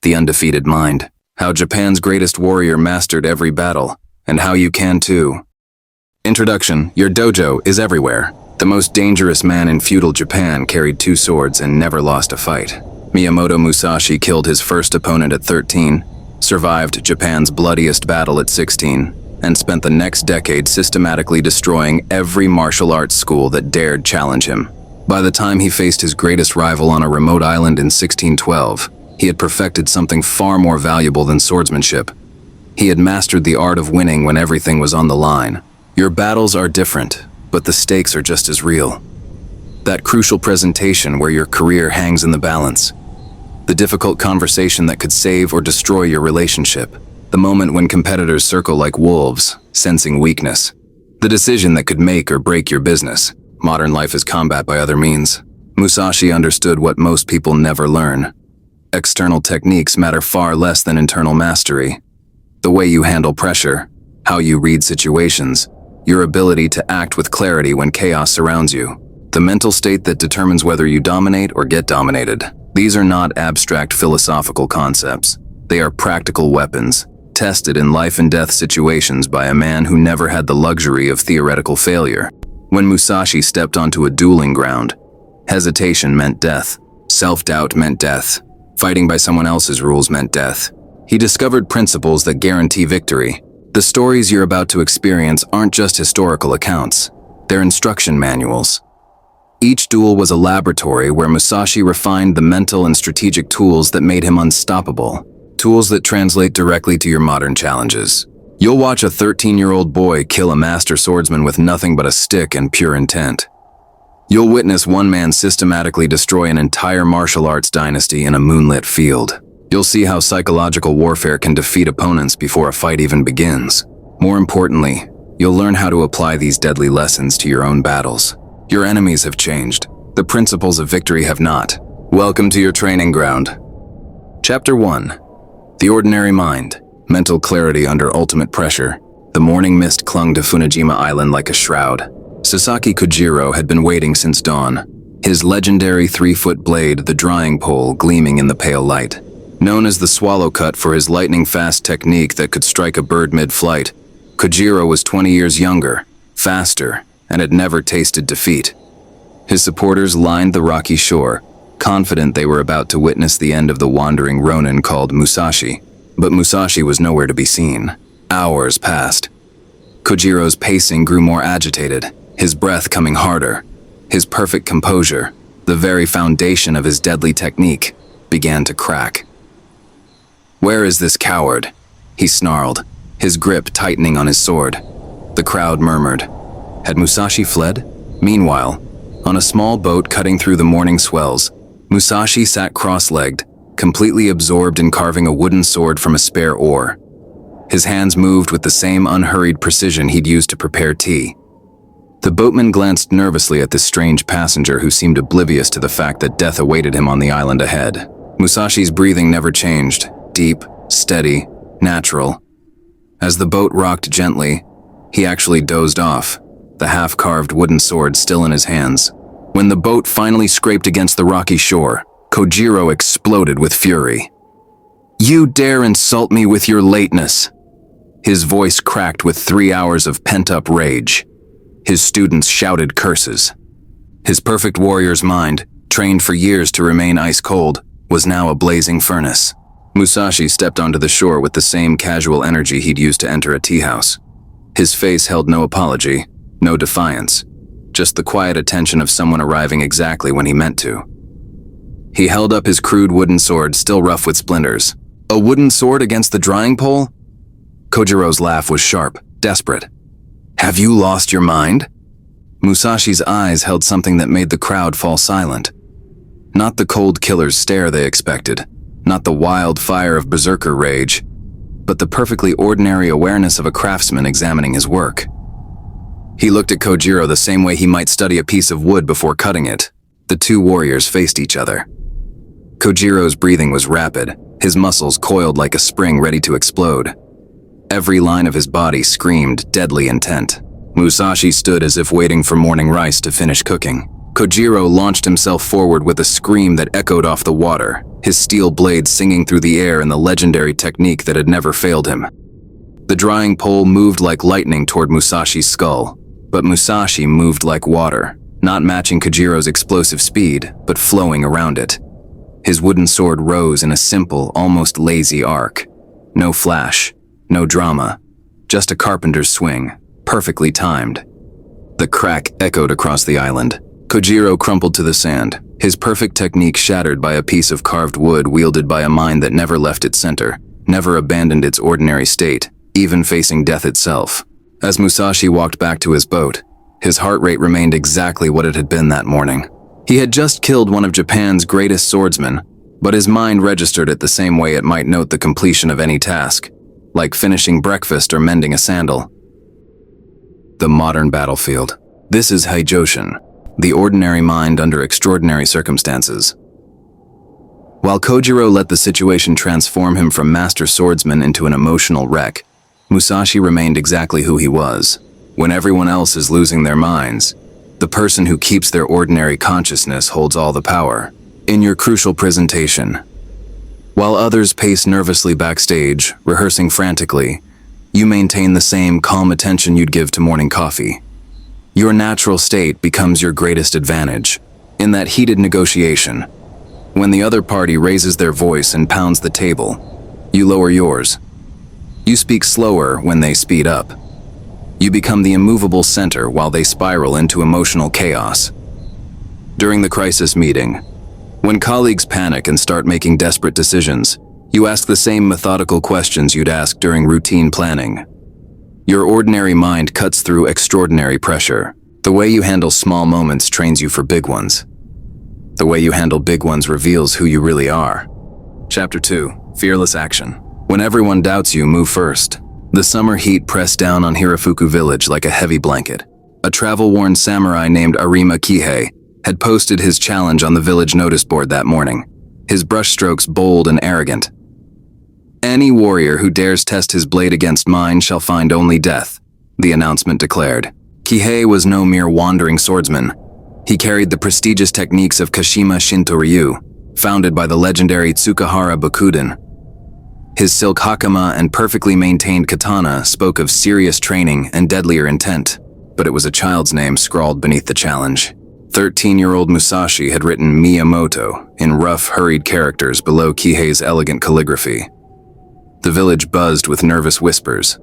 The Undefeated Mind. How Japan's greatest warrior mastered every battle, and how you can too. Introduction. Your dojo is everywhere. The most dangerous man in feudal Japan carried 2 swords and never lost a fight. Miyamoto Musashi killed his first opponent at 13, survived Japan's bloodiest battle at 16, and spent the next decade systematically destroying every martial arts school that dared challenge him. By the time he faced his greatest rival on a remote island in 1612, he had perfected something far more valuable than swordsmanship. He had mastered the art of winning when everything was on the line. Your battles are different, but the stakes are just as real. That crucial presentation where your career hangs in the balance. The difficult conversation that could save or destroy your relationship. The moment when competitors circle like wolves, sensing weakness. The decision that could make or break your business. Modern life is combat by other means. Musashi understood what most people never learn. External techniques matter far less than internal mastery. The way you handle pressure, how you read situations, your ability to act with clarity when chaos surrounds you. The mental state that determines whether you dominate or get dominated. These are not abstract philosophical concepts. They are practical weapons, tested in life and death situations by a man who never had the luxury of theoretical failure. When Musashi stepped onto a dueling ground, hesitation meant death. Self-doubt meant death. Fighting by someone else's rules meant death. He discovered principles that guarantee victory. The stories you're about to experience aren't just historical accounts. They're instruction manuals. Each duel was a laboratory where Musashi refined the mental and strategic tools that made him unstoppable. Tools that translate directly to your modern challenges. You'll watch a 13-year-old boy kill a master swordsman with nothing but a stick and pure intent. You'll witness one man systematically destroy an entire martial arts dynasty in a moonlit field. You'll see how psychological warfare can defeat opponents before a fight even begins. More importantly, you'll learn how to apply these deadly lessons to your own battles. Your enemies have changed. The principles of victory have not. Welcome to your training ground. Chapter 1. The Ordinary Mind. Mental clarity under ultimate pressure. The morning mist clung to Funajima Island like a shroud. Sasaki Kojirō had been waiting since dawn, his legendary 3-foot blade, the drying pole, gleaming in the pale light. Known as the swallow cut for his lightning-fast technique that could strike a bird mid-flight, Kojirō was 20 years younger, faster, and had never tasted defeat. His supporters lined the rocky shore, confident they were about to witness the end of the wandering ronin called Musashi. But Musashi was nowhere to be seen. Hours passed. Kojiro's pacing grew more agitated, his breath coming harder. His perfect composure, the very foundation of his deadly technique, began to crack. "Where is this coward?" he snarled, his grip tightening on his sword. The crowd murmured. Had Musashi fled? Meanwhile, on a small boat cutting through the morning swells, Musashi sat cross-legged, completely absorbed in carving a wooden sword from a spare oar. His hands moved with the same unhurried precision he'd used to prepare tea. The boatman glanced nervously at this strange passenger who seemed oblivious to the fact that death awaited him on the island ahead. Musashi's breathing never changed, deep, steady, natural. As the boat rocked gently, he actually dozed off, the half-carved wooden sword still in his hands. When the boat finally scraped against the rocky shore, Kojirō exploded with fury. "You dare insult me with your lateness!" His voice cracked with 3 hours of pent-up rage. His students shouted curses. His perfect warrior's mind, trained for years to remain ice-cold, was now a blazing furnace. Musashi stepped onto the shore with the same casual energy he'd used to enter a tea house. His face held no apology, no defiance, just the quiet attention of someone arriving exactly when he meant to. He held up his crude wooden sword, still rough with splinters. A wooden sword against the drying pole? Kojiro's laugh was sharp, desperate. "Have you lost your mind?" Musashi's eyes held something that made the crowd fall silent. Not the cold killer's stare they expected, not the wild fire of berserker rage, but the perfectly ordinary awareness of a craftsman examining his work. He looked at Kojirō the same way he might study a piece of wood before cutting it. The two warriors faced each other. Kojiro's breathing was rapid, his muscles coiled like a spring ready to explode. Every line of his body screamed deadly intent. Musashi stood as if waiting for morning rice to finish cooking. Kojirō launched himself forward with a scream that echoed off the water, his steel blade singing through the air in the legendary technique that had never failed him. The drying pole moved like lightning toward Musashi's skull, but Musashi moved like water, not matching Kojiro's explosive speed, but flowing around it. His wooden sword rose in a simple, almost lazy arc. No flash, no drama, just a carpenter's swing, perfectly timed. The crack echoed across the island. Kojirō crumpled to the sand, his perfect technique shattered by a piece of carved wood wielded by a mind that never left its center, never abandoned its ordinary state, even facing death itself. As Musashi walked back to his boat, his heart rate remained exactly what it had been that morning. He had just killed one of Japan's greatest swordsmen, but his mind registered it the same way it might note the completion of any task, like finishing breakfast or mending a sandal. The modern battlefield. This is Heijoshin, the ordinary mind under extraordinary circumstances. While Kojirō let the situation transform him from master swordsman into an emotional wreck, Musashi remained exactly who he was. When everyone else is losing their minds, the person who keeps their ordinary consciousness holds all the power. In your crucial presentation, while others pace nervously backstage, rehearsing frantically, you maintain the same calm attention you'd give to morning coffee. Your natural state becomes your greatest advantage. In that heated negotiation, when the other party raises their voice and pounds the table, you lower yours. You speak slower when they speed up. You become the immovable center while they spiral into emotional chaos. During the crisis meeting, when colleagues panic and start making desperate decisions, you ask the same methodical questions you'd ask during routine planning. Your ordinary mind cuts through extraordinary pressure. The way you handle small moments trains you for big ones. The way you handle big ones reveals who you really are. Chapter 2. Fearless Action. When everyone doubts you, move first. The summer heat pressed down on Hirafuku village like a heavy blanket. A travel-worn samurai named Arima Kihei had posted his challenge on the village notice board that morning, his brushstrokes bold and arrogant. "Any warrior who dares test his blade against mine shall find only death," the announcement declared. Kihei was no mere wandering swordsman. He carried the prestigious techniques of Kashima Shinto-ryu, founded by the legendary Tsukahara Bokuden. His silk hakama and perfectly maintained katana spoke of serious training and deadlier intent, but it was a child's name scrawled beneath the challenge. 13-year-old Musashi had written Miyamoto in rough, hurried characters below Kihei's elegant calligraphy. The village buzzed with nervous whispers.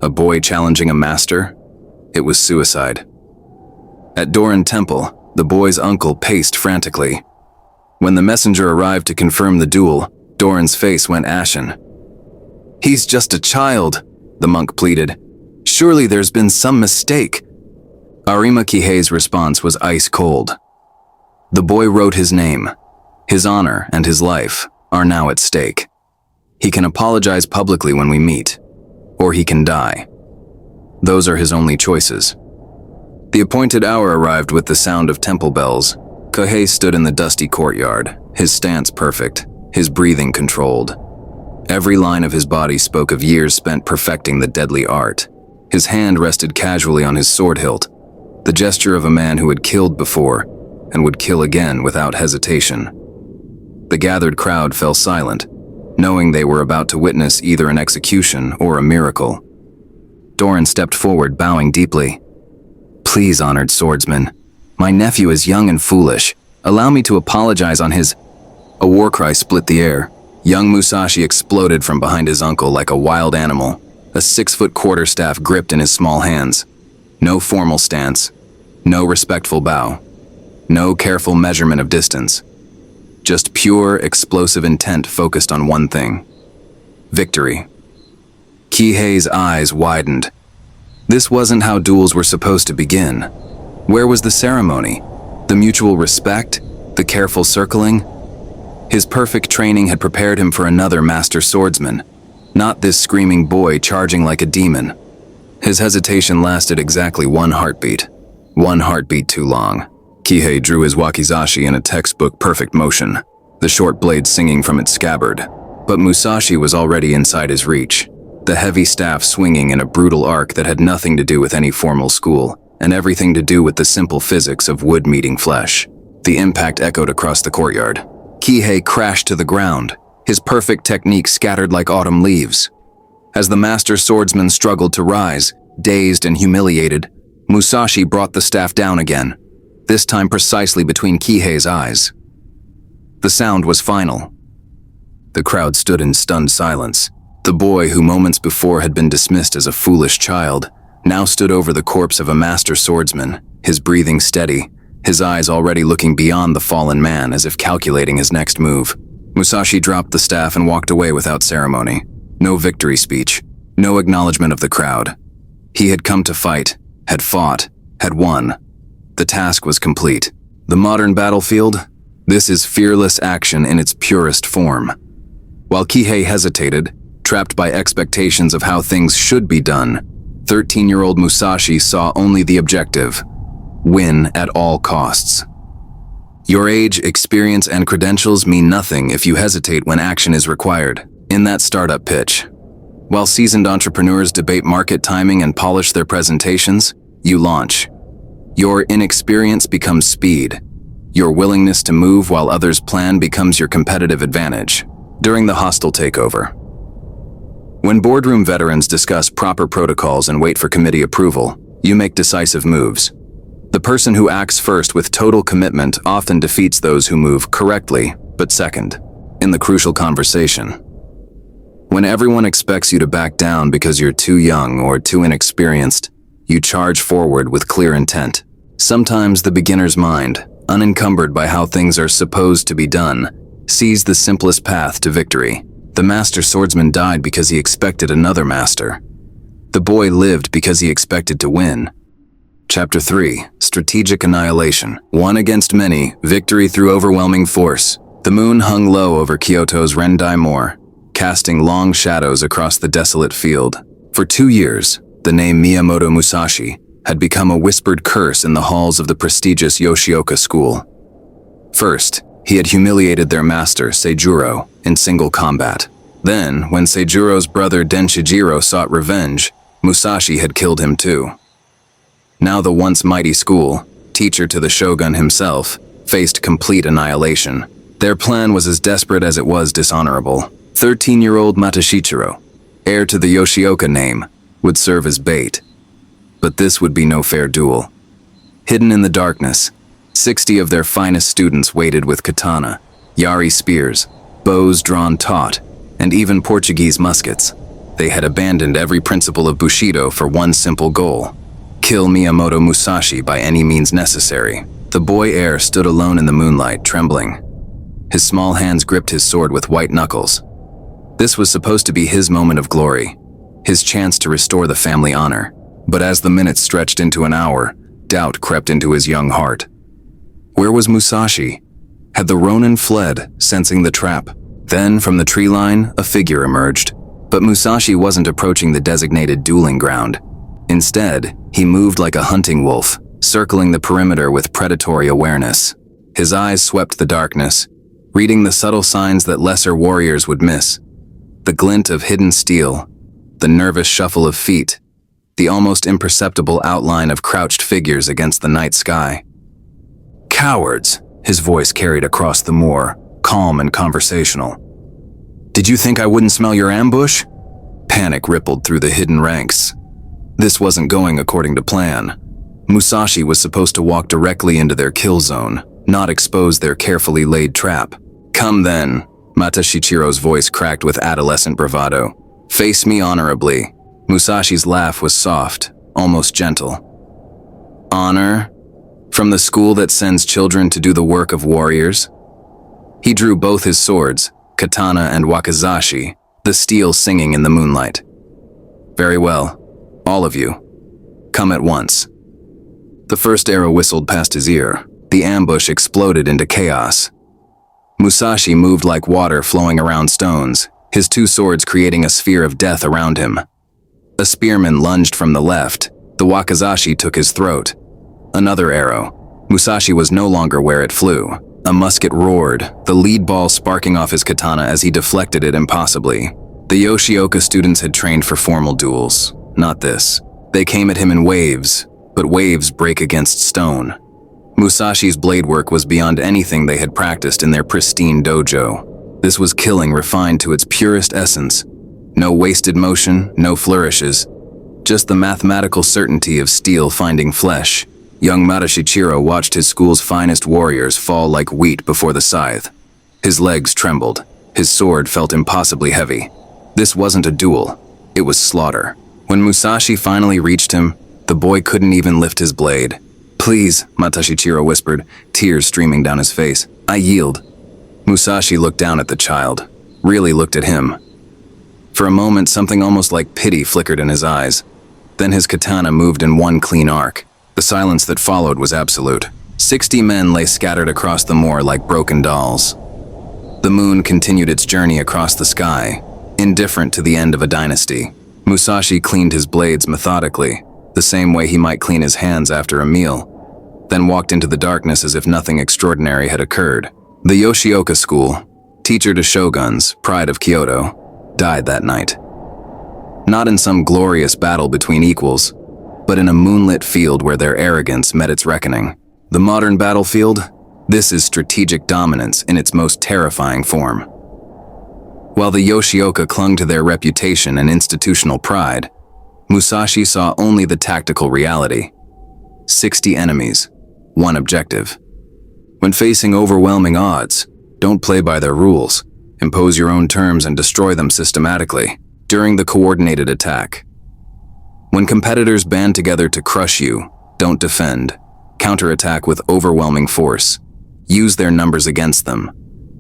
A boy challenging a master? It was suicide. At Doran Temple, the boy's uncle paced frantically. When the messenger arrived to confirm the duel, Doran's face went ashen. "He's just a child," the monk pleaded. "Surely there's been some mistake." Arima Kihei's response was ice cold. The boy wrote his name. His honor and his life are now at stake. He can apologize publicly when we meet, or he can die. Those are his only choices. The appointed hour arrived with the sound of temple bells. Kihei stood in the dusty courtyard, his stance perfect, his breathing controlled. Every line of his body spoke of years spent perfecting the deadly art. His hand rested casually on his sword hilt, the gesture of a man who had killed before and would kill again without hesitation. The gathered crowd fell silent, knowing they were about to witness either an execution or a miracle. Doran stepped forward, bowing deeply. "Please, honored swordsman, my nephew is young and foolish. Allow me to apologize on his—" A war cry split the air. Young Musashi exploded from behind his uncle like a wild animal, a 6-foot quarterstaff gripped in his small hands. No formal stance, no respectful bow, no careful measurement of distance. Just pure, explosive intent focused on one thing: victory. Kihei's eyes widened. This wasn't how duels were supposed to begin. Where was the ceremony? The mutual respect? The careful circling? His perfect training had prepared him for another master swordsman, not this screaming boy charging like a demon. His hesitation lasted exactly one heartbeat too long. Kihei drew his wakizashi in a textbook perfect motion, the short blade singing from its scabbard. But Musashi was already inside his reach, the heavy staff swinging in a brutal arc that had nothing to do with any formal school, and everything to do with the simple physics of wood meeting flesh. The impact echoed across the courtyard. Kihei crashed to the ground, his perfect technique scattered like autumn leaves. As the master swordsman struggled to rise, dazed and humiliated, Musashi brought the staff down again, this time precisely between Kihei's eyes. The sound was final. The crowd stood in stunned silence. The boy who moments before had been dismissed as a foolish child now stood over the corpse of a master swordsman, his breathing steady, his eyes already looking beyond the fallen man as if calculating his next move. Musashi dropped the staff and walked away without ceremony. No victory speech, no acknowledgement of the crowd. He had come to fight, had fought, had won. The task was complete. The modern battlefield? This is fearless action in its purest form. While Kihei hesitated, trapped by expectations of how things should be done, 13-year-old Musashi saw only the objective: win at all costs. Your age, experience, and credentials mean nothing if you hesitate when action is required. In that startup pitch, while seasoned entrepreneurs debate market timing and polish their presentations, you launch. Your inexperience becomes speed. Your willingness to move while others plan becomes your competitive advantage. During the hostile takeover, when boardroom veterans discuss proper protocols and wait for committee approval, you make decisive moves. The person who acts first with total commitment often defeats those who move correctly, but second, in the crucial conversation. When everyone expects you to back down because you're too young or too inexperienced, you charge forward with clear intent. Sometimes the beginner's mind, unencumbered by how things are supposed to be done, sees the simplest path to victory. The master swordsman died because he expected another master. The boy lived because he expected to win. Chapter 3. Strategic Annihilation. One against many, victory through overwhelming force. The moon hung low over Kyoto's Rendai Moor, casting long shadows across the desolate field. For 2 years, the name Miyamoto Musashi had become a whispered curse in the halls of the prestigious Yoshioka school. First, he had humiliated their master, Seijuro, in single combat. Then, when Seijuro's brother Denshijiro sought revenge, Musashi had killed him too. Now the once mighty school, teacher to the shogun himself, faced complete annihilation. Their plan was as desperate as it was dishonorable. 13-year-old Matoshichiro, heir to the Yoshioka name, would serve as bait. But this would be no fair duel. Hidden in the darkness, 60 of their finest students waited with katana, yari spears, bows drawn taut, and even Portuguese muskets. They had abandoned every principle of Bushido for one simple goal: kill Miyamoto Musashi by any means necessary. The boy heir stood alone in the moonlight, trembling. His small hands gripped his sword with white knuckles. This was supposed to be his moment of glory, his chance to restore the family honor. But as the minutes stretched into an hour, doubt crept into his young heart. Where was Musashi? Had the Ronin fled, sensing the trap? Then, from the tree line, a figure emerged. But Musashi wasn't approaching the designated dueling ground. Instead, he moved like a hunting wolf, circling the perimeter with predatory awareness. His eyes swept the darkness, reading the subtle signs that lesser warriors would miss. The glint of hidden steel, the nervous shuffle of feet, the almost imperceptible outline of crouched figures against the night sky. Cowards, his voice carried across the moor, calm and conversational. Did you think I wouldn't smell your ambush? Panic rippled through the hidden ranks. This wasn't going according to plan. Musashi was supposed to walk directly into their kill zone, not expose their carefully laid trap. Come then, Matoshichiro's voice cracked with adolescent bravado. Face me honorably. Musashi's laugh was soft, almost gentle. Honor? From the school that sends children to do the work of warriors? He drew both his swords, katana and wakizashi, the steel singing in the moonlight. Very well, all of you. Come at once. The first arrow whistled past his ear. The ambush exploded into chaos. Musashi moved like water flowing around stones, his two swords creating a sphere of death around him. A spearman lunged from the left. The wakizashi took his throat. Another arrow. Musashi was no longer where it flew. A musket roared, the lead ball sparking off his katana as he deflected it impossibly. The Yoshioka students had trained for formal duels, not this. They came at him in waves, but waves break against stone. Musashi's blade work was beyond anything they had practiced in their pristine dojo. This was killing refined to its purest essence. No wasted motion, no flourishes. Just the mathematical certainty of steel finding flesh. Young Madashichiro watched his school's finest warriors fall like wheat before the scythe. His legs trembled. His sword felt impossibly heavy. This wasn't a duel. It was slaughter. When Musashi finally reached him, the boy couldn't even lift his blade. "Please," Madashichiro whispered, tears streaming down his face. "I yield." Musashi looked down at the child, really looked at him. For a moment, something almost like pity flickered in his eyes. Then his katana moved in one clean arc. The silence that followed was absolute. 60 men lay scattered across the moor like broken dolls. The moon continued its journey across the sky, indifferent to the end of a dynasty. Musashi cleaned his blades methodically, the same way he might clean his hands after a meal, then walked into the darkness as if nothing extraordinary had occurred. The Yoshioka school, teacher to shoguns, pride of Kyoto, died that night. Not in some glorious battle between equals, but in a moonlit field where their arrogance met its reckoning. The modern battlefield? This is strategic dominance in its most terrifying form. While the Yoshioka clung to their reputation and institutional pride, Musashi saw only the tactical reality. 60 enemies, one objective. When facing overwhelming odds, don't play by their rules. Impose your own terms and destroy them systematically during the coordinated attack. When competitors band together to crush you, don't defend. Counterattack with overwhelming force. Use their numbers against them.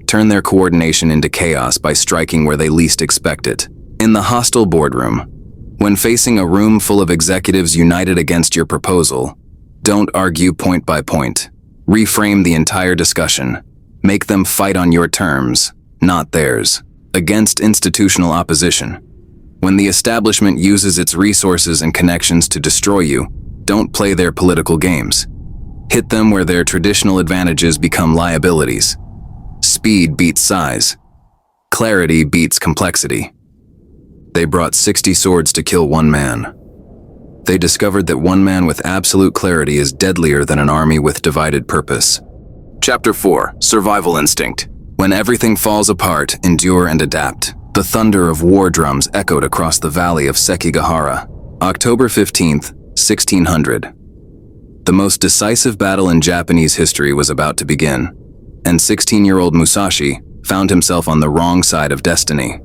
Turn their coordination into chaos by striking where they least expect it. In the hostile boardroom, when facing a room full of executives united against your proposal, don't argue point by point. Reframe the entire discussion. Make them fight on your terms, not theirs. Against institutional opposition. When the establishment uses its resources and connections to destroy you, don't play their political games. Hit them where their traditional advantages become liabilities. Speed beats size. Clarity beats complexity. They brought 60 swords to kill one man. They discovered that one man with absolute clarity is deadlier than an army with divided purpose. Chapter 4, Survival Instinct. When everything falls apart, endure and adapt. The thunder of war drums echoed across the valley of Sekigahara. October 15th, 1600. The most decisive battle in Japanese history was about to begin, and 16-year-old Musashi found himself on the wrong side of destiny.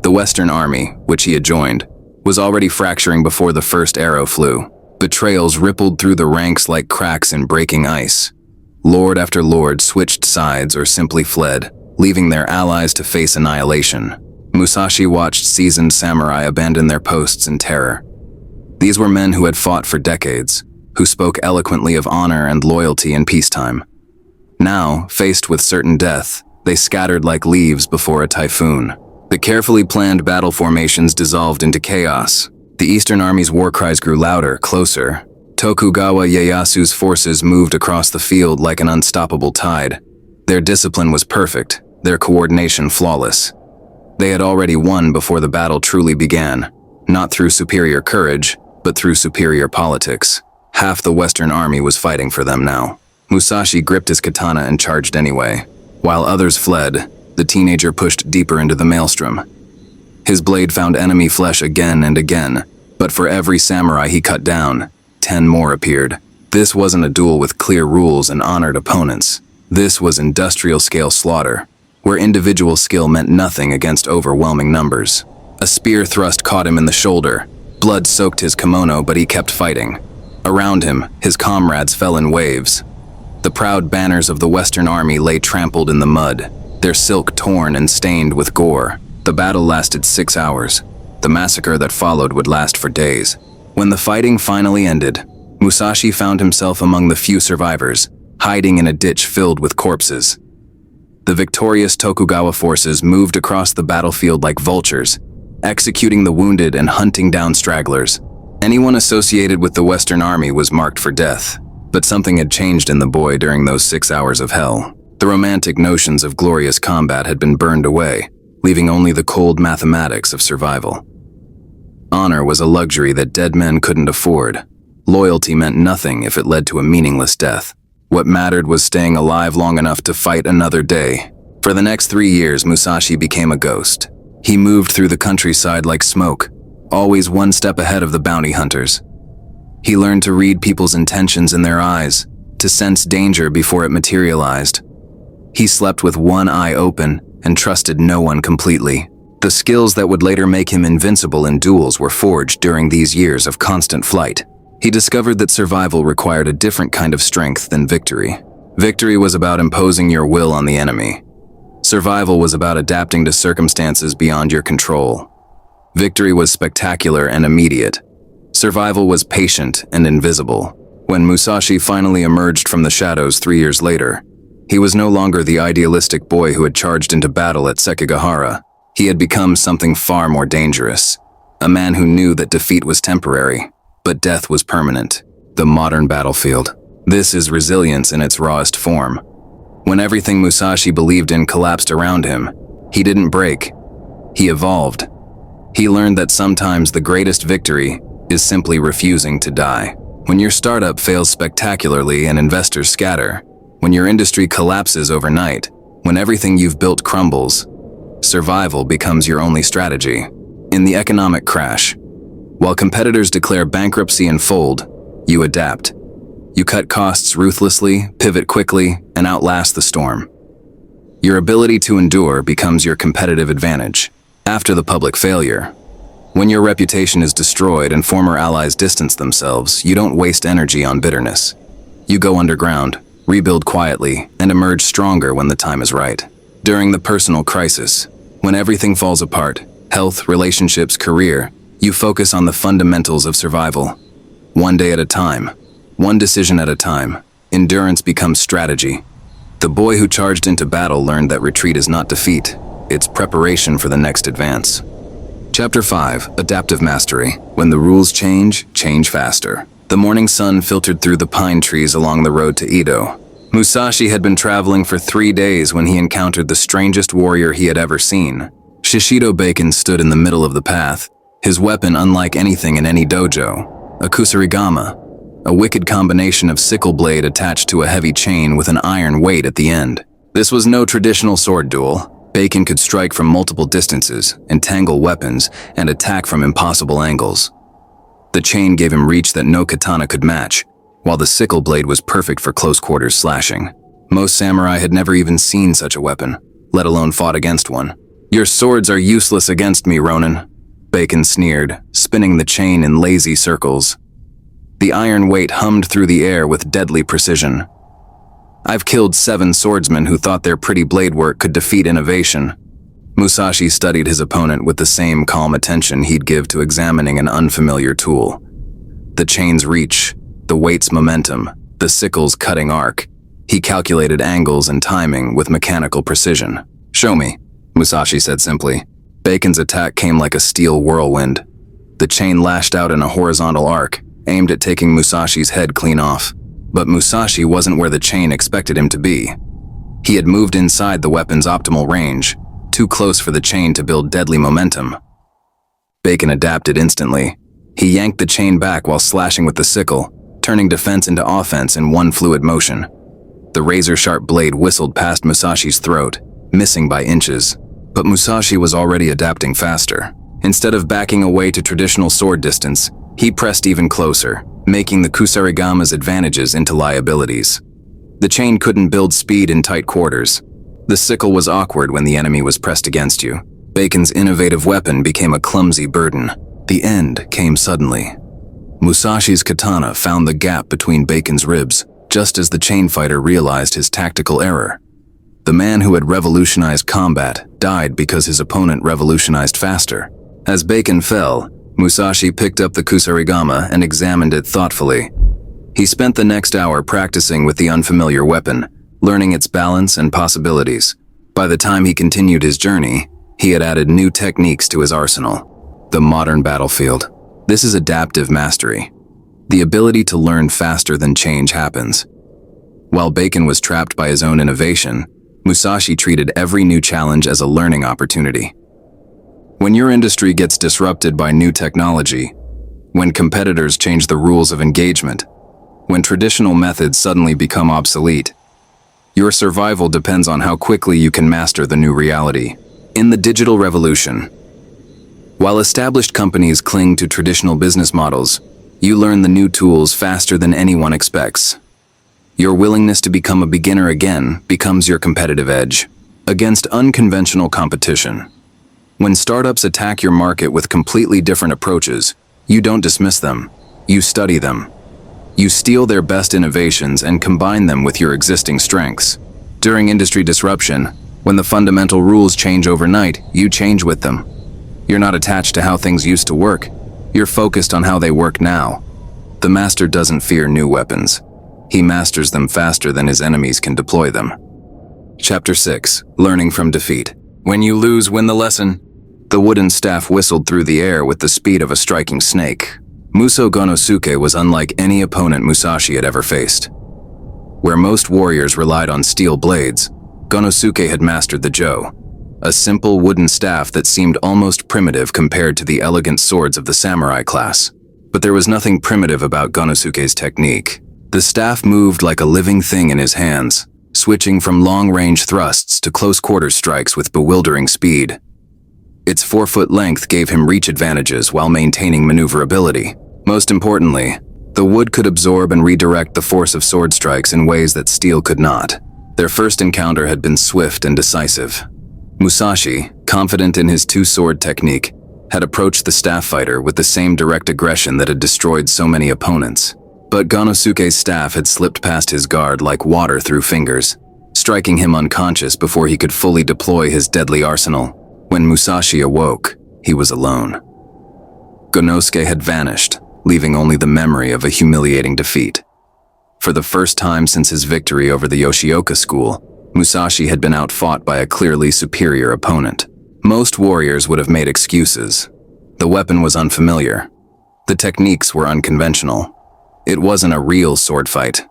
The Western Army, which he had joined, was already fracturing before the first arrow flew. Betrayals rippled through the ranks like cracks in breaking ice. Lord after lord switched sides or simply fled, leaving their allies to face annihilation. Musashi watched seasoned samurai abandon their posts in terror. These were men who had fought for decades, who spoke eloquently of honor and loyalty in peacetime. Now, faced with certain death, they scattered like leaves before a typhoon. The carefully planned battle formations dissolved into chaos. The Eastern Army's war cries grew louder, closer. Tokugawa Ieyasu's forces moved across the field like an unstoppable tide. Their discipline was perfect, their coordination flawless. They had already won before the battle truly began, not through superior courage, but through superior politics. Half the Western Army was fighting for them now. Musashi gripped his katana and charged anyway. While others fled, the teenager pushed deeper into the maelstrom. His blade found enemy flesh again and again, but for every samurai he cut down, 10 more appeared. This wasn't a duel with clear rules and honored opponents. This was industrial-scale slaughter, where individual skill meant nothing against overwhelming numbers. A spear thrust caught him in the shoulder. Blood soaked his kimono, but he kept fighting. Around him, his comrades fell in waves. The proud banners of the Western Army lay trampled in the mud, their silk torn and stained with gore. The battle lasted 6 hours. The massacre that followed would last for days. When the fighting finally ended, Musashi found himself among the few survivors, hiding in a ditch filled with corpses. The victorious Tokugawa forces moved across the battlefield like vultures, executing the wounded and hunting down stragglers. Anyone associated with the Western Army was marked for death, but something had changed in the boy during those 6 hours of hell. The romantic notions of glorious combat had been burned away, leaving only the cold mathematics of survival. Honor was a luxury that dead men couldn't afford. Loyalty meant nothing if it led to a meaningless death. What mattered was staying alive long enough to fight another day. For the next 3 years, Musashi became a ghost. He moved through the countryside like smoke, always one step ahead of the bounty hunters. He learned to read people's intentions in their eyes, to sense danger before it materialized. He slept with one eye open and trusted no one completely. The skills that would later make him invincible in duels were forged during these years of constant flight. He discovered that survival required a different kind of strength than victory. Victory was about imposing your will on the enemy. Survival was about adapting to circumstances beyond your control. Victory was spectacular and immediate. Survival was patient and invisible. When Musashi finally emerged from the shadows 3 years later, he was no longer the idealistic boy who had charged into battle at Sekigahara. He had become something far more dangerous. A man who knew that defeat was temporary, but death was permanent. The modern battlefield. This is resilience in its rawest form. When everything Musashi believed in collapsed around him, he didn't break. He evolved. He learned that sometimes the greatest victory is simply refusing to die. When your startup fails spectacularly and investors scatter, when your industry collapses overnight, when everything you've built crumbles, survival becomes your only strategy. In the economic crash, while competitors declare bankruptcy and fold, you adapt. You cut costs ruthlessly, pivot quickly, and outlast the storm. Your ability to endure becomes your competitive advantage. After the public failure, when your reputation is destroyed and former allies distance themselves, you don't waste energy on bitterness. You go underground, rebuild quietly, and emerge stronger when the time is right. During the personal crisis, when everything falls apart, health, relationships, career, you focus on the fundamentals of survival. One day at a time, one decision at a time, endurance becomes strategy. The boy who charged into battle learned that retreat is not defeat, it's preparation for the next advance. Chapter 5, Adaptive Mastery. When the rules change, change faster. The morning sun filtered through the pine trees along the road to Edo. Musashi had been traveling for 3 days when he encountered the strangest warrior he had ever seen. Shishido Bacon stood in the middle of the path, his weapon unlike anything in any dojo, a kusarigama, a wicked combination of sickle blade attached to a heavy chain with an iron weight at the end. This was no traditional sword duel. Bacon could strike from multiple distances, entangle weapons, and attack from impossible angles. The chain gave him reach that no katana could match, while the sickle blade was perfect for close-quarters slashing. Most samurai had never even seen such a weapon, let alone fought against one. "Your swords are useless against me, Ronin," Bacon sneered, spinning the chain in lazy circles. The iron weight hummed through the air with deadly precision. "I've killed 7 swordsmen who thought their pretty blade work could defeat innovation." Musashi studied his opponent with the same calm attention he'd give to examining an unfamiliar tool. The chain's reach, the weight's momentum, the sickle's cutting arc. He calculated angles and timing with mechanical precision. "Show me," Musashi said simply. Bacon's attack came like a steel whirlwind. The chain lashed out in a horizontal arc, aimed at taking Musashi's head clean off. But Musashi wasn't where the chain expected him to be. He had moved inside the weapon's optimal range, too close for the chain to build deadly momentum. Bacon adapted instantly. He yanked the chain back while slashing with the sickle, turning defense into offense in one fluid motion. The razor-sharp blade whistled past Musashi's throat, missing by inches. But Musashi was already adapting faster. Instead of backing away to traditional sword distance, he pressed even closer, making the kusarigama's advantages into liabilities. The chain couldn't build speed in tight quarters. The sickle was awkward when the enemy was pressed against you. Bacon's innovative weapon became a clumsy burden. The end came suddenly. Musashi's katana found the gap between Bacon's ribs, just as the chain fighter realized his tactical error. The man who had revolutionized combat died because his opponent revolutionized faster. As Bacon fell, Musashi picked up the kusarigama and examined it thoughtfully. He spent the next hour practicing with the unfamiliar weapon, learning its balance and possibilities. By the time he continued his journey, he had added new techniques to his arsenal. The modern battlefield. This is adaptive mastery. The ability to learn faster than change happens. While Bacon was trapped by his own innovation, Musashi treated every new challenge as a learning opportunity. When your industry gets disrupted by new technology, when competitors change the rules of engagement, when traditional methods suddenly become obsolete. Your survival depends on how quickly you can master the new reality. In the digital revolution, while established companies cling to traditional business models, you learn the new tools faster than anyone expects. Your willingness to become a beginner again becomes your competitive edge against unconventional competition. When startups attack your market with completely different approaches, you don't dismiss them, you study them. You steal their best innovations and combine them with your existing strengths. During industry disruption, when the fundamental rules change overnight, you change with them. You're not attached to how things used to work. You're focused on how they work now. The master doesn't fear new weapons. He masters them faster than his enemies can deploy them. Chapter 6. Learning from Defeat. When you lose, win the lesson. The wooden staff whistled through the air with the speed of a striking snake. Muso Gonosuke was unlike any opponent Musashi had ever faced. Where most warriors relied on steel blades, Gonosuke had mastered the jo, a simple wooden staff that seemed almost primitive compared to the elegant swords of the samurai class. But there was nothing primitive about Gonosuke's technique. The staff moved like a living thing in his hands, switching from long-range thrusts to close-quarter strikes with bewildering speed. Its 4-foot length gave him reach advantages while maintaining maneuverability. Most importantly, the wood could absorb and redirect the force of sword strikes in ways that steel could not. Their first encounter had been swift and decisive. Musashi, confident in his two-sword technique, had approached the staff fighter with the same direct aggression that had destroyed so many opponents. But Gonosuke's staff had slipped past his guard like water through fingers, striking him unconscious before he could fully deploy his deadly arsenal. When Musashi awoke, he was alone. Gonosuke had vanished, leaving only the memory of a humiliating defeat. For the first time since his victory over the Yoshioka school, Musashi had been outfought by a clearly superior opponent. Most warriors would have made excuses. The weapon was unfamiliar. The techniques were unconventional. It wasn't a real sword fight.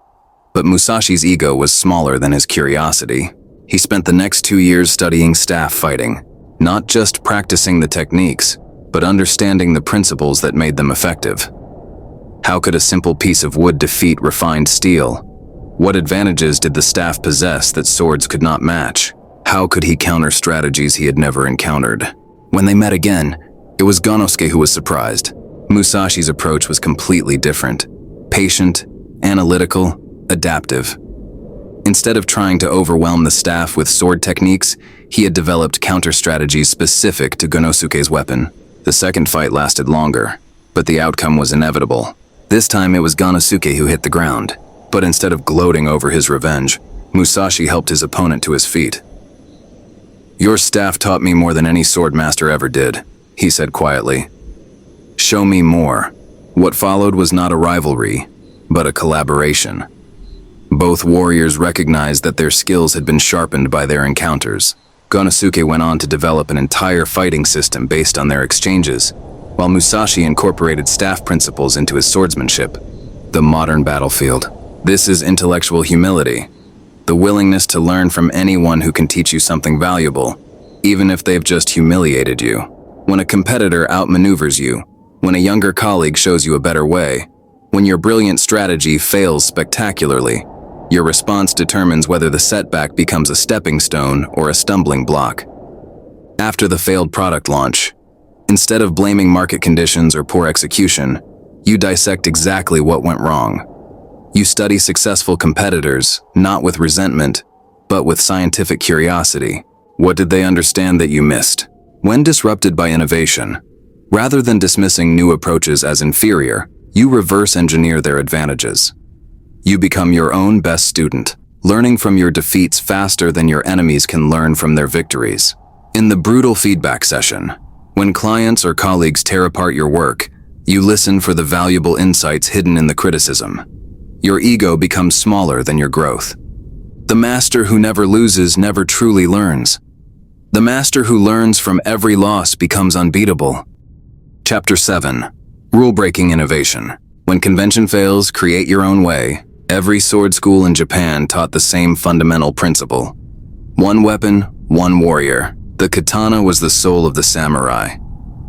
But Musashi's ego was smaller than his curiosity. He spent the next 2 years studying staff fighting, not just practicing the techniques, but understanding the principles that made them effective. How could a simple piece of wood defeat refined steel? What advantages did the staff possess that swords could not match? How could he counter strategies he had never encountered? When they met again, it was Gonosuke who was surprised. Musashi's approach was completely different. Patient, analytical, adaptive. Instead of trying to overwhelm the staff with sword techniques, he had developed counter-strategies specific to Gonosuke's weapon. The second fight lasted longer, but the outcome was inevitable. This time it was Gonosuke who hit the ground, but instead of gloating over his revenge, Musashi helped his opponent to his feet. "Your staff taught me more than any swordmaster ever did," he said quietly. "Show me more." What followed was not a rivalry, but a collaboration. Both warriors recognized that their skills had been sharpened by their encounters. Gonosuke went on to develop an entire fighting system based on their exchanges, while Musashi incorporated staff principles into his swordsmanship. The modern battlefield. This is intellectual humility, the willingness to learn from anyone who can teach you something valuable, even if they've just humiliated you. When a competitor outmaneuvers you, when a younger colleague shows you a better way, when your brilliant strategy fails spectacularly, your response determines whether the setback becomes a stepping stone or a stumbling block. After the failed product launch, instead of blaming market conditions or poor execution, you dissect exactly what went wrong. You study successful competitors, not with resentment, but with scientific curiosity. What did they understand that you missed? When disrupted by innovation, rather than dismissing new approaches as inferior, you reverse engineer their advantages. You become your own best student, learning from your defeats faster than your enemies can learn from their victories. In the brutal feedback session, when clients or colleagues tear apart your work, you listen for the valuable insights hidden in the criticism. Your ego becomes smaller than your growth. The master who never loses never truly learns. The master who learns from every loss becomes unbeatable. Chapter 7. Rule-breaking innovation. When convention fails, create your own way. Every sword school in Japan taught the same fundamental principle. One weapon, one warrior. The katana was the soul of the samurai,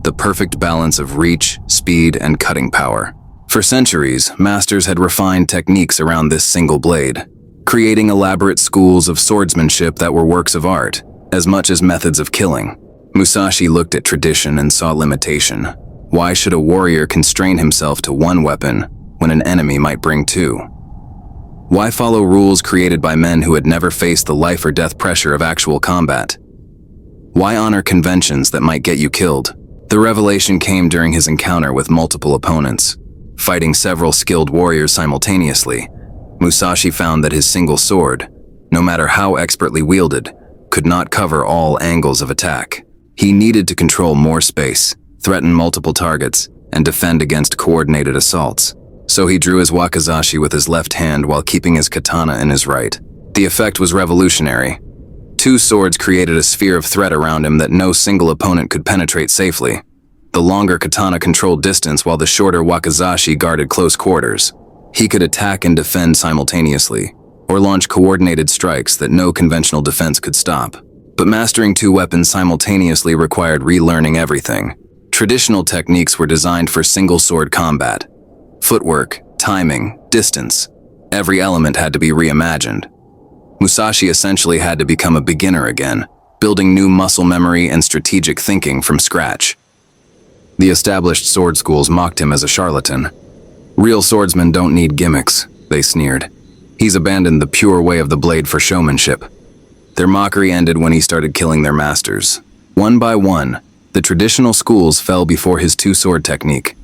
the perfect balance of reach, speed, and cutting power. For centuries, masters had refined techniques around this single blade, creating elaborate schools of swordsmanship that were works of art, as much as methods of killing. Musashi looked at tradition and saw limitation. Why should a warrior constrain himself to one weapon when an enemy might bring two? Why follow rules created by men who had never faced the life or death pressure of actual combat? Why honor conventions that might get you killed? The revelation came during his encounter with multiple opponents. Fighting several skilled warriors simultaneously, Musashi found that his single sword, no matter how expertly wielded, could not cover all angles of attack. He needed to control more space, threaten multiple targets, and defend against coordinated assaults. So he drew his wakizashi with his left hand while keeping his katana in his right. The effect was revolutionary. Two swords created a sphere of threat around him that no single opponent could penetrate safely. The longer katana controlled distance while the shorter wakizashi guarded close quarters. He could attack and defend simultaneously, or launch coordinated strikes that no conventional defense could stop. But mastering two weapons simultaneously required relearning everything. Traditional techniques were designed for single-sword combat. Footwork, timing, distance. Every element had to be reimagined. Musashi essentially had to become a beginner again, building new muscle memory and strategic thinking from scratch. The established sword schools mocked him as a charlatan. Real swordsmen don't need gimmicks, they sneered. He's abandoned the pure way of the blade for showmanship. Their mockery ended when he started killing their masters. One by one, the traditional schools fell before his two-sword technique.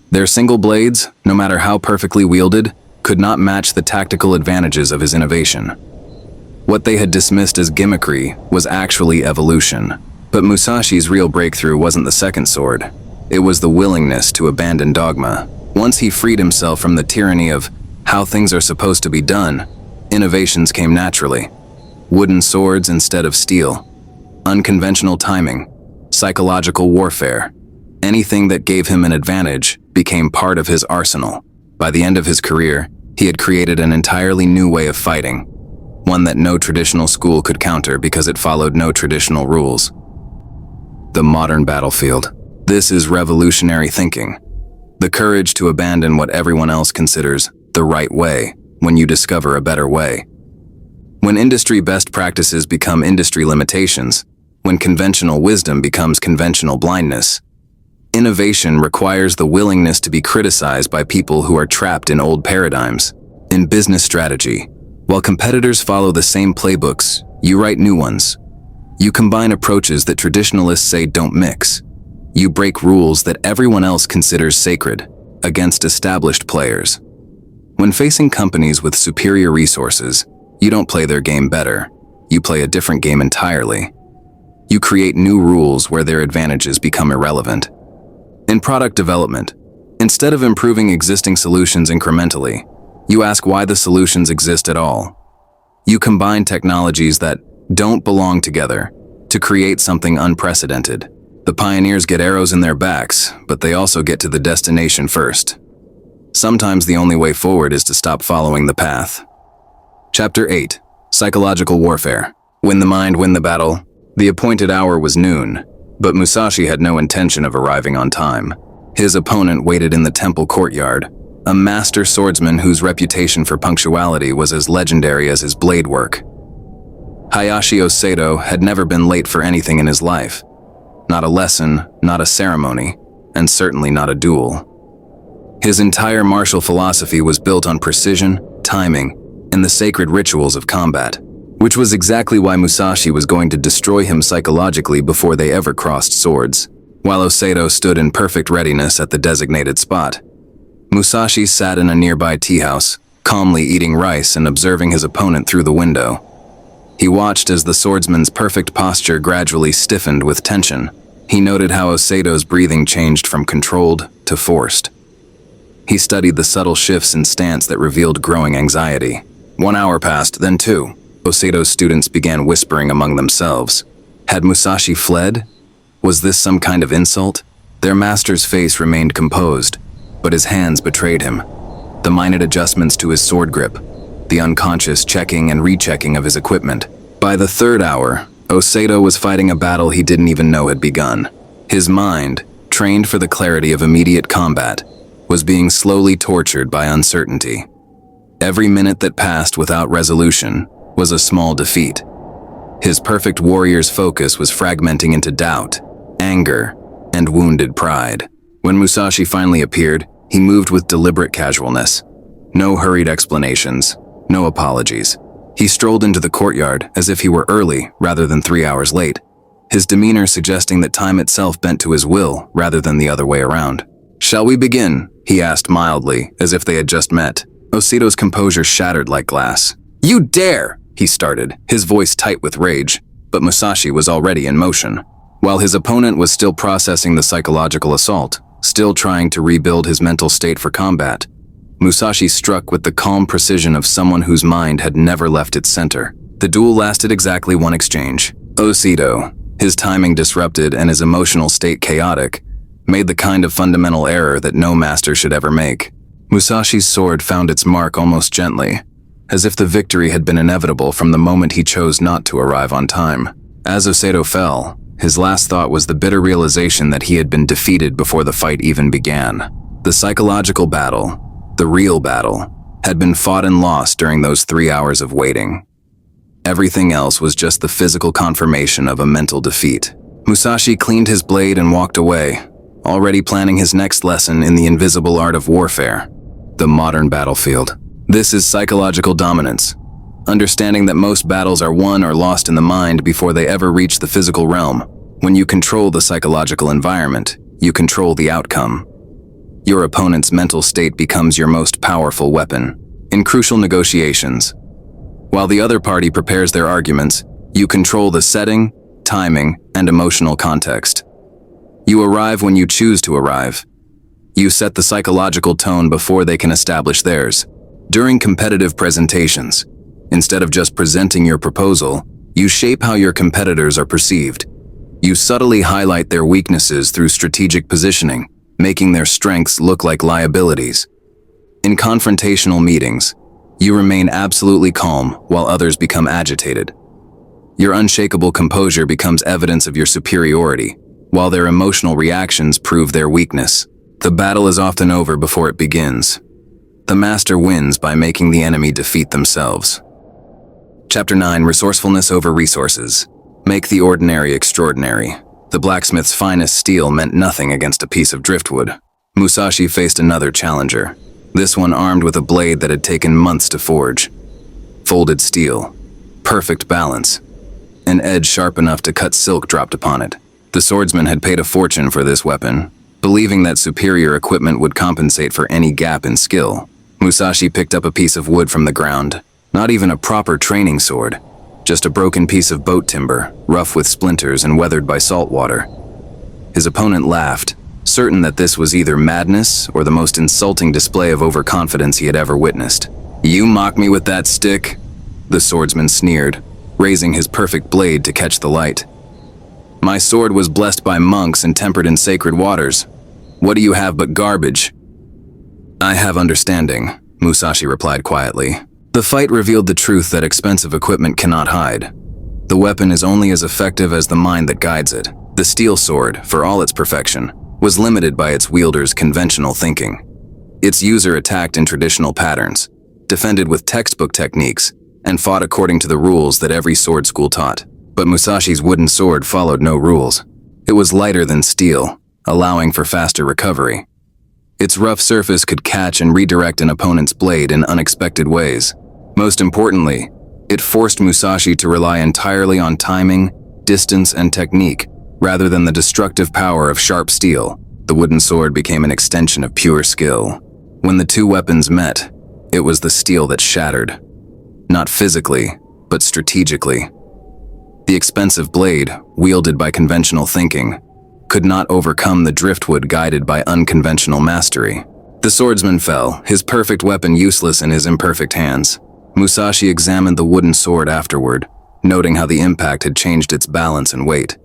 Their single blades, no matter how perfectly wielded, could not match the tactical advantages of his innovation. What they had dismissed as gimmickry was actually evolution. But Musashi's real breakthrough wasn't the second sword. It was the willingness to abandon dogma. Once he freed himself from the tyranny of how things are supposed to be done, innovations came naturally. Wooden swords instead of steel. Unconventional timing. Psychological warfare. Anything that gave him an advantage became part of his arsenal. By the end of his career, he had created an entirely new way of fighting. One that no traditional school could counter because it followed no traditional rules. The modern battlefield. This is revolutionary thinking. The courage to abandon what everyone else considers the right way when you discover a better way. When industry best practices become industry limitations, when conventional wisdom becomes conventional blindness. Innovation requires the willingness to be criticized by people who are trapped in old paradigms. In business strategy, while competitors follow the same playbooks, you write new ones. You combine approaches that traditionalists say don't mix. You break rules that everyone else considers sacred against established players. When facing companies with superior resources, you don't play their game better. You play a different game entirely. You create new rules where their advantages become irrelevant. In product development, instead of improving existing solutions incrementally, you ask why the solutions exist at all. You combine technologies that don't belong together to create something unprecedented. The pioneers get arrows in their backs, but they also get to the destination first. Sometimes the only way forward is to stop following the path. Chapter 8. Psychological Warfare. Win the mind, win the battle. The appointed hour was noon, but Musashi had no intention of arriving on time. His opponent waited in the temple courtyard, a master swordsman whose reputation for punctuality was as legendary as his blade work. Hayashi Osato had never been late for anything in his life. Not a lesson, not a ceremony, and certainly not a duel. His entire martial philosophy was built on precision, timing, and the sacred rituals of combat, which was exactly why Musashi was going to destroy him psychologically before they ever crossed swords. While Osato stood in perfect readiness at the designated spot, Musashi sat in a nearby tea house, calmly eating rice and observing his opponent through the window. He watched as the swordsman's perfect posture gradually stiffened with tension. He noted how Osato's breathing changed from controlled to forced. He studied the subtle shifts in stance that revealed growing anxiety. 1 hour passed, then 2. Osato's students began whispering among themselves. Had Musashi fled? Was this some kind of insult? Their master's face remained composed, but his hands betrayed him. The minute adjustments to his sword grip, the unconscious checking and rechecking of his equipment. By the 3rd hour, Osato was fighting a battle he didn't even know had begun. His mind, trained for the clarity of immediate combat, was being slowly tortured by uncertainty. Every minute that passed without resolution was a small defeat. His perfect warrior's focus was fragmenting into doubt, anger, and wounded pride. When Musashi finally appeared, he moved with deliberate casualness. No hurried explanations, no apologies. He strolled into the courtyard as if he were early rather than 3 hours late, his demeanor suggesting that time itself bent to his will rather than the other way around. "Shall we begin?" he asked mildly, as if they had just met. Osito's composure shattered like glass. "You dare!" he started, his voice tight with rage, but Musashi was already in motion. While his opponent was still processing the psychological assault, still trying to rebuild his mental state for combat, Musashi struck with the calm precision of someone whose mind had never left its center. The duel lasted exactly one exchange. Osito, his timing disrupted and his emotional state chaotic, made the kind of fundamental error that no master should ever make. Musashi's sword found its mark almost gently, as if the victory had been inevitable from the moment he chose not to arrive on time. As Osito fell, his last thought was the bitter realization that he had been defeated before the fight even began. The psychological battle, the real battle, had been fought and lost during those 3 hours of waiting. Everything else was just the physical confirmation of a mental defeat. Musashi cleaned his blade and walked away, already planning his next lesson in the invisible art of warfare, the modern battlefield. This is psychological dominance, understanding that most battles are won or lost in the mind before they ever reach the physical realm. When you control the psychological environment, you control the outcome. Your opponent's mental state becomes your most powerful weapon. In crucial negotiations, while the other party prepares their arguments, you control the setting, timing, and emotional context. You arrive when you choose to arrive. You set the psychological tone before they can establish theirs. During competitive presentations, instead of just presenting your proposal, you shape how your competitors are perceived. You subtly highlight their weaknesses through strategic positioning, making their strengths look like liabilities. In confrontational meetings, you remain absolutely calm while others become agitated. Your unshakable composure becomes evidence of your superiority, while their emotional reactions prove their weakness. The battle is often over before it begins. The master wins by making the enemy defeat themselves. Chapter 9: Resourcefulness over Resources. Make the ordinary extraordinary. The blacksmith's finest steel meant nothing against a piece of driftwood. Musashi faced another challenger, this one armed with a blade that had taken months to forge. Folded steel, perfect balance, an edge sharp enough to cut silk dropped upon it. The swordsman had paid a fortune for this weapon, believing that superior equipment would compensate for any gap in skill. Musashi picked up a piece of wood from the ground, not even a proper training sword, just a broken piece of boat timber, rough with splinters and weathered by salt water. His opponent laughed, certain that this was either madness or the most insulting display of overconfidence he had ever witnessed. "You mock me with that stick?" the swordsman sneered, raising his perfect blade to catch the light. "My sword was blessed by monks and tempered in sacred waters. What do you have but garbage?" "I have understanding," Musashi replied quietly. The fight revealed the truth that expensive equipment cannot hide. The weapon is only as effective as the mind that guides it. The steel sword, for all its perfection, was limited by its wielder's conventional thinking. Its user attacked in traditional patterns, defended with textbook techniques, and fought according to the rules that every sword school taught. But Musashi's wooden sword followed no rules. It was lighter than steel, allowing for faster recovery. Its rough surface could catch and redirect an opponent's blade in unexpected ways. Most importantly, it forced Musashi to rely entirely on timing, distance, and technique, rather than the destructive power of sharp steel. The wooden sword became an extension of pure skill. When the two weapons met, it was the steel that shattered. Not physically, but strategically. The expensive blade, wielded by conventional thinking, could not overcome the driftwood guided by unconventional mastery. The swordsman fell, his perfect weapon useless in his imperfect hands. Musashi examined the wooden sword afterward, noting how the impact had changed its balance and weight.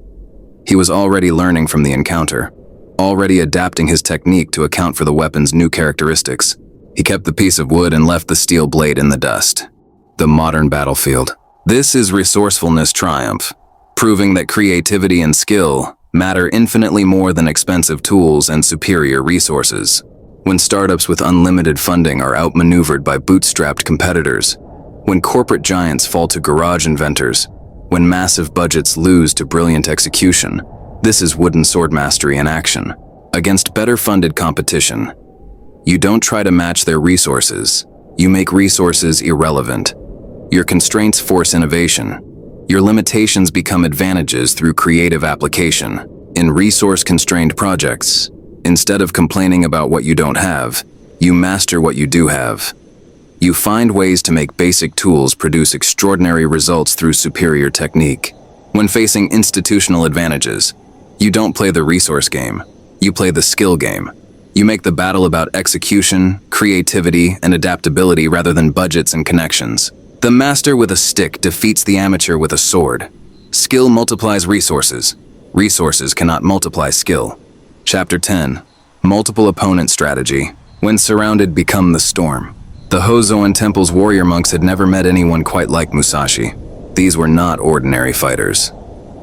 He was already learning from the encounter, already adapting his technique to account for the weapon's new characteristics. He kept the piece of wood and left the steel blade in the dust. The modern battlefield. This is resourcefulness triumph, proving that creativity and skill matter infinitely more than expensive tools and superior resources. when startups with unlimited funding are outmaneuvered by bootstrapped competitors, when corporate giants fall to garage inventors, when massive budgets lose to brilliant execution, this is wooden sword mastery in action. Against better-funded competition, you don't try to match their resources, you make resources irrelevant. Your constraints force innovation. Your limitations become advantages through creative application. In resource-constrained projects, instead of complaining about what you don't have, you master what you do have. You find ways to make basic tools produce extraordinary results through superior technique. When facing institutional advantages, you don't play the resource game, you play the skill game. You make the battle about execution, creativity, and adaptability rather than budgets and connections. The master with a stick defeats the amateur with a sword. Skill multiplies resources. Resources cannot multiply skill. Chapter 10. Multiple Opponent Strategy. When surrounded, become the storm. The Hozoan Temple's warrior monks had never met anyone quite like Musashi. These were not ordinary fighters.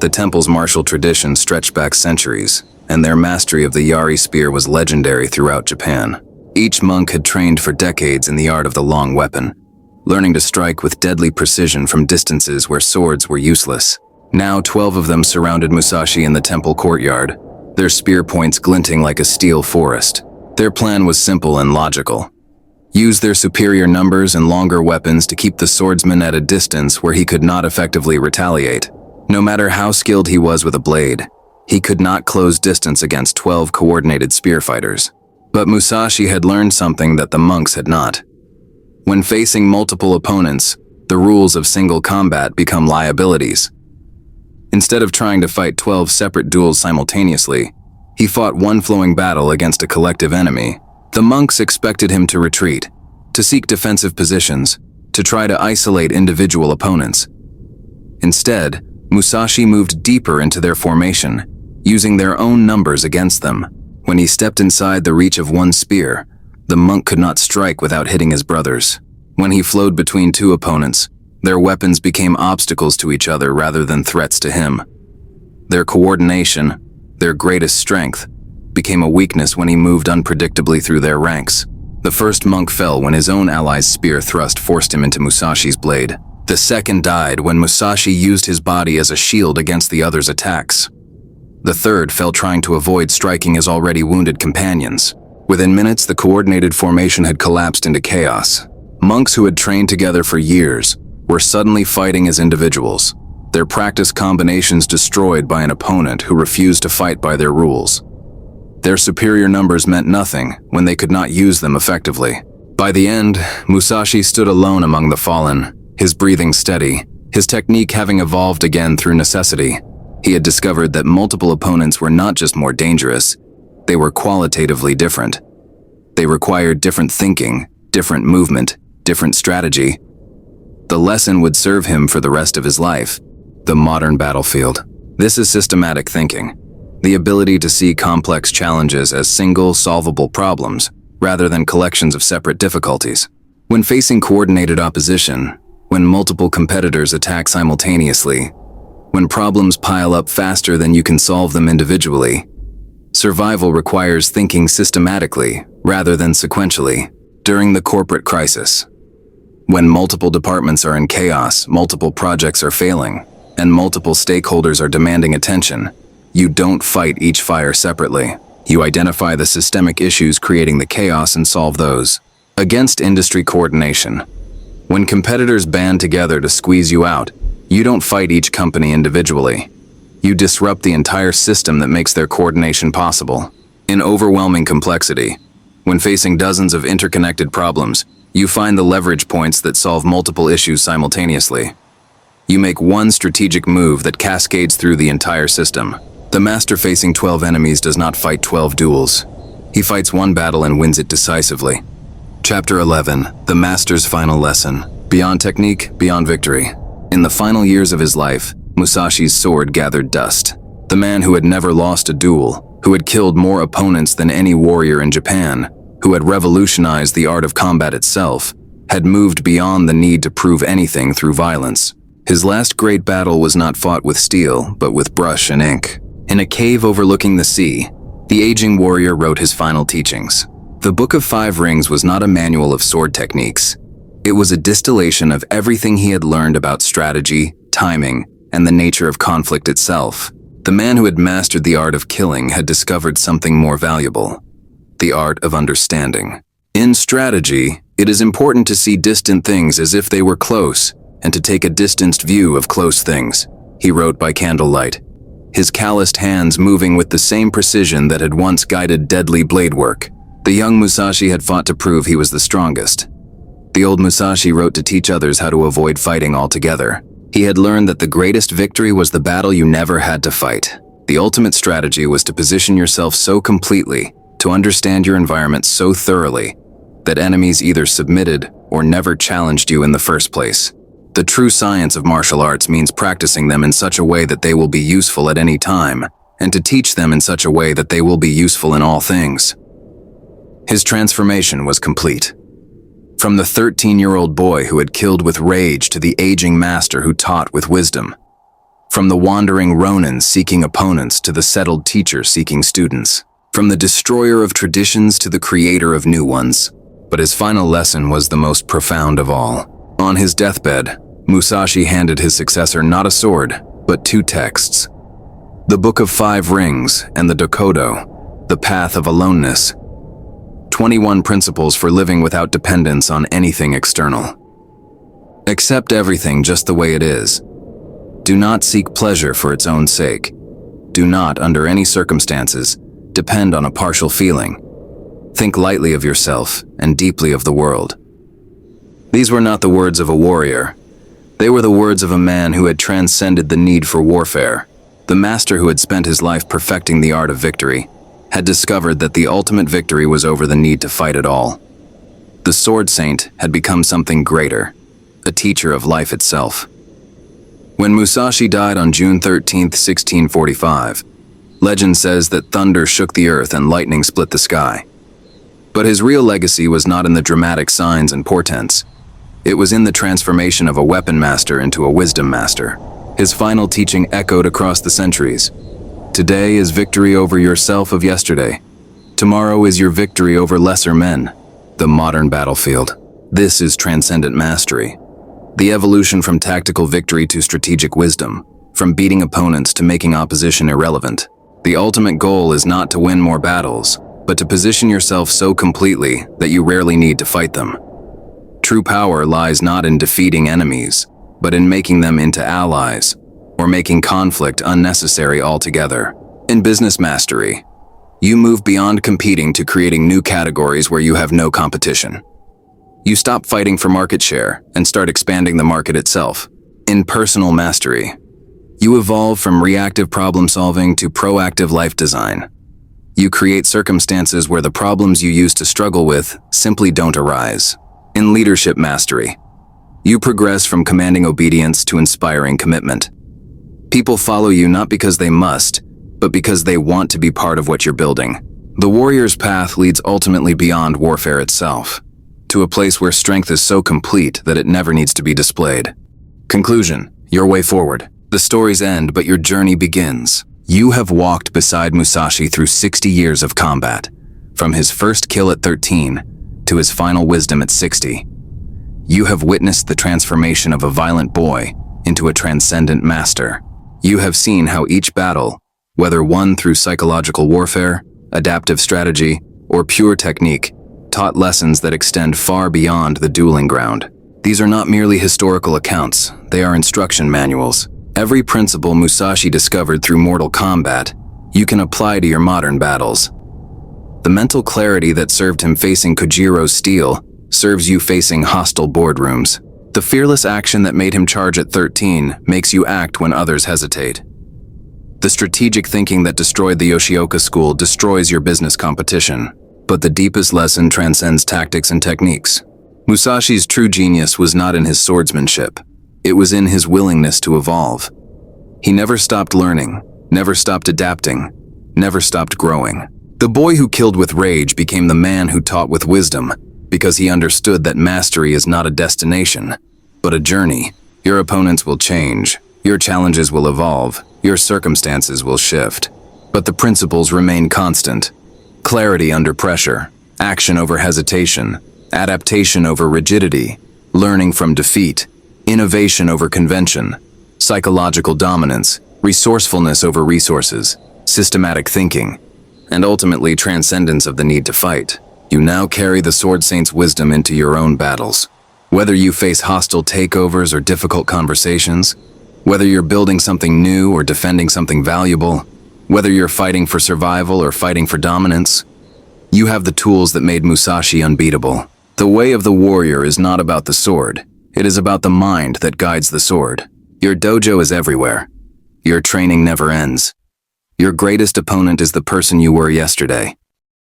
The temple's martial tradition stretched back centuries, and their mastery of the Yari spear was legendary throughout Japan. Each monk had trained for decades in the art of the long weapon, learning to strike with deadly precision from distances where swords were useless. Now 12 of them surrounded Musashi in the temple courtyard, their spear points glinting like a steel forest. Their plan was simple and logical. Use their superior numbers and longer weapons to keep the swordsman at a distance where he could not effectively retaliate. No matter how skilled he was with a blade, he could not close distance against 12 coordinated spear fighters. But Musashi had learned something that the monks had not. When facing multiple opponents, the rules of single combat become liabilities. Instead of trying to fight 12 separate duels simultaneously, he fought one flowing battle against a collective enemy. The monks expected him to retreat, to seek defensive positions, to try to isolate individual opponents. Instead, Musashi moved deeper into their formation, using their own numbers against them. When he stepped inside the reach of one spear, the monk could not strike without hitting his brothers. When he flowed between two opponents, their weapons became obstacles to each other rather than threats to him. Their coordination, their greatest strength, became a weakness when he moved unpredictably through their ranks. The first monk fell when his own ally's spear thrust forced him into Musashi's blade. The second died when Musashi used his body as a shield against the other's attacks. The third fell trying to avoid striking his already wounded companions. Within minutes, the coordinated formation had collapsed into chaos. Monks who had trained together for years were suddenly fighting as individuals, their practice combinations destroyed by an opponent who refused to fight by their rules. Their superior numbers meant nothing when they could not use them effectively. By the end, Musashi stood alone among the fallen, his breathing steady, his technique having evolved again through necessity. He had discovered that multiple opponents were not just more dangerous, they were qualitatively different. They required different thinking, different movement, different strategy. The lesson would serve him for the rest of his life. The modern battlefield. This is systematic thinking. The ability to see complex challenges as single, solvable problems, rather than collections of separate difficulties. When facing coordinated opposition, when multiple competitors attack simultaneously, when problems pile up faster than you can solve them individually, survival requires thinking systematically rather than sequentially. During the corporate crisis, when multiple departments are in chaos, multiple projects are failing, and multiple stakeholders are demanding attention, you don't fight each fire separately. You identify the systemic issues creating the chaos and solve those. Against industry coordination. When competitors band together to squeeze you out, you don't fight each company individually. You disrupt the entire system that makes their coordination possible. In overwhelming complexity, when facing dozens of interconnected problems, you find the leverage points that solve multiple issues simultaneously. You make one strategic move that cascades through the entire system. The master facing 12 enemies does not fight 12 duels. He fights one battle and wins it decisively. Chapter 11. The Master's Final Lesson. Beyond technique, beyond victory. In the final years of his life, Musashi's sword gathered dust. The man who had never lost a duel, who had killed more opponents than any warrior in Japan, who had revolutionized the art of combat itself, had moved beyond the need to prove anything through violence. His last great battle was not fought with steel, but with brush and ink. In a cave overlooking the sea, the aging warrior wrote his final teachings. The Book of Five Rings was not a manual of sword techniques. It was a distillation of everything he had learned about strategy, timing, and the nature of conflict itself. The man who had mastered the art of killing had discovered something more valuable: the art of understanding. In strategy, it is important to see distant things as if they were close, and to take a distanced view of close things, he wrote by candlelight, his calloused hands moving with the same precision that had once guided deadly blade work. The young Musashi had fought to prove he was the strongest. The old Musashi wrote to teach others how to avoid fighting altogether. He had learned that the greatest victory was the battle you never had to fight. The ultimate strategy was to position yourself so completely, to understand your environment so thoroughly, that enemies either submitted or never challenged you in the first place. The true science of martial arts means practicing them in such a way that they will be useful at any time, and to teach them in such a way that they will be useful in all things. His transformation was complete. From the 13-year-old boy who had killed with rage to the aging master who taught with wisdom. From the wandering ronin seeking opponents to the settled teacher seeking students. From the destroyer of traditions to the creator of new ones. But his final lesson was the most profound of all. On his deathbed, Musashi handed his successor not a sword, but two texts. The Book of Five Rings and the Dokodo, the Path of Aloneness. 21 principles for living without dependence on anything external. Accept everything just the way it is. Do not seek pleasure for its own sake. Do not, under any circumstances, depend on a partial feeling. Think lightly of yourself and deeply of the world. These were not the words of a warrior. They were the words of a man who had transcended the need for warfare. The master who had spent his life perfecting the art of victory had discovered that the ultimate victory was over the need to fight at all. The sword saint had become something greater, a teacher of life itself. When Musashi died on June 13, 1645, legend says that thunder shook the earth and lightning split the sky. But his real legacy was not in the dramatic signs and portents. It was in the transformation of a weapon master into a wisdom master. His final teaching echoed across the centuries. Today is victory over yourself of yesterday. Tomorrow is your victory over lesser men. The modern battlefield. This is transcendent mastery. The evolution from tactical victory to strategic wisdom, from beating opponents to making opposition irrelevant. The ultimate goal is not to win more battles, but to position yourself so completely that you rarely need to fight them. True power lies not in defeating enemies, but in making them into allies, or making conflict unnecessary altogether. In business mastery, you move beyond competing to creating new categories where you have no competition. You stop fighting for market share and start expanding the market itself. In personal mastery, you evolve from reactive problem solving to proactive life design. You create circumstances where the problems you used to struggle with simply don't arise. In leadership mastery, you progress from commanding obedience to inspiring commitment. People follow you not because they must, but because they want to be part of what you're building. The warrior's path leads ultimately beyond warfare itself, to a place where strength is so complete that it never needs to be displayed. Conclusion: your way forward. The story's end, but your journey begins. You have walked beside Musashi through 60 years of combat, from his first kill at 13 to his final wisdom at 60. You have witnessed the transformation of a violent boy into a transcendent master. You have seen how each battle, whether won through psychological warfare, adaptive strategy, or pure technique, taught lessons that extend far beyond the dueling ground. These are not merely historical accounts, they are instruction manuals. Every principle Musashi discovered through mortal combat, you can apply to your modern battles. The mental clarity that served him facing Kojirō's steel serves you facing hostile boardrooms. The fearless action that made him charge at 13 makes you act when others hesitate. The strategic thinking that destroyed the Yoshioka school destroys your business competition. But the deepest lesson transcends tactics and techniques. Musashi's true genius was not in his swordsmanship. It was in his willingness to evolve. He never stopped learning, never stopped adapting, never stopped growing. The boy who killed with rage became the man who taught with wisdom, because he understood that mastery is not a destination, but a journey. Your opponents will change, your challenges will evolve, your circumstances will shift. But the principles remain constant. Clarity under pressure, action over hesitation, adaptation over rigidity, learning from defeat, innovation over convention, psychological dominance, resourcefulness over resources, systematic thinking, and ultimately transcendence of the need to fight. You now carry the Sword Saint's wisdom into your own battles. Whether you face hostile takeovers or difficult conversations, whether you're building something new or defending something valuable, whether you're fighting for survival or fighting for dominance, you have the tools that made Musashi unbeatable. The way of the warrior is not about the sword. It is about the mind that guides the sword. Your dojo is everywhere. Your training never ends. Your greatest opponent is the person you were yesterday.